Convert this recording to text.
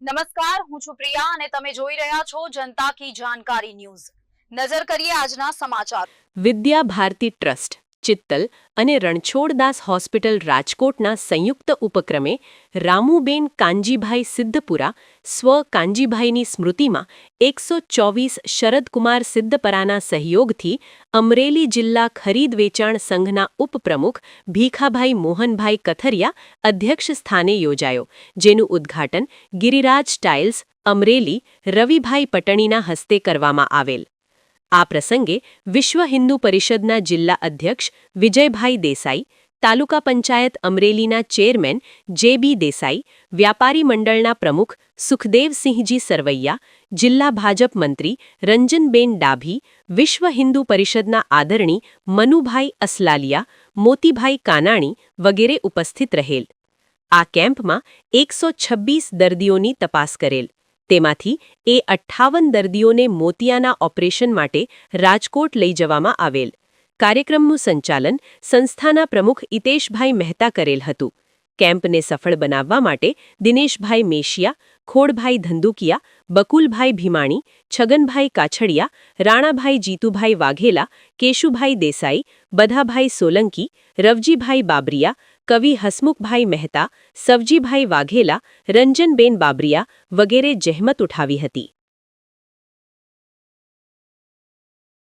નમસ્કાર, હું છું પ્રિયા અને તમે જોઈ રહ્યા છો જનતા કી જાણકારી ન્યૂઝ। નજર કરીએ આજના સમાચાર। વિદ્યા ભારતી ટ્રસ્ટ ચિત્તલ અને રણછોડદાસ હોસ્પિટલ રાજકોટના સંયુક્ત ઉપક્રમે રામુબેન કાંજીભાઈ સિદ્ધપુરા સ્વ કાંજીભાઈની સ્મૃતિમાં 124 શરદકુમાર સિદ્ધપરાના સહયોગથી અમરેલી જિલ્લા ખરીદ વેચાણ સંઘના ઉપપ્રમુખ ભીખાભાઈ મોહનભાઈ કથરિયા અધ્યક્ષ સ્થાને યોજાયો, જેનું ઉદ્ઘાટન ગિરિરાજ ટાઇલ્સ અમરેલી રવિભાઈ પટણીના હસ્તે કરવામાં આવેલ। આ પ્રસંગે વિશ્વ હિન્દુ પરિષદના જિલ્લા અધ્યક્ષ વિજયભાઈ દેસાઈ, તાલુકા પંચાયત અમરેલીના ચેરમેન જે.બી. દેસાઈ, વ્યાપારી મંડળના પ્રમુખ સુખદેવસિંહજી સરવૈયા, જિલ્લા ભાજપ મંત્રી રંજનબેન ડાભી, વિશ્વ હિન્દુ પરિષદના આદરણી મનુભાઈ અસલાલિયા, મોતીભાઈ કાનાણી વગેરે ઉપસ્થિત રહેલ। આ કેમ્પમાં 126 દર્દીઓની તપાસ કરેલ। તેમાંથી 58 દર્દીઓને મોતિયાના ઓપરેશન માટે રાજકોટ લઈ જવામાં આવેલ। કાર્યક્રમનું સંચાલન સંસ્થાના પ્રમુખ ઈતેશભાઈ મહેતા કરેલ હતું। કેમ્પને સફળ બનાવવા માટે દિનેશભાઈ મેશિયા, ખોડભાઈ ધંધુકિયા, બકુલભાઈ ભીમાણી, છગનભાઈ કાછડિયા, રાણાભાઈ જીતુભાઈ વાઘેલા, કેશુભાઈ દેસાઈ, બધાભાઈ સોલંકી, રવજીભાઈ બાબરિયા, કવિ હસમુખભાઈ મહેતા, સવજીભાઈ વાઘેલા, રંજનબેન બાબરિયા વગેરે જહેમત ઉઠાવી હતી।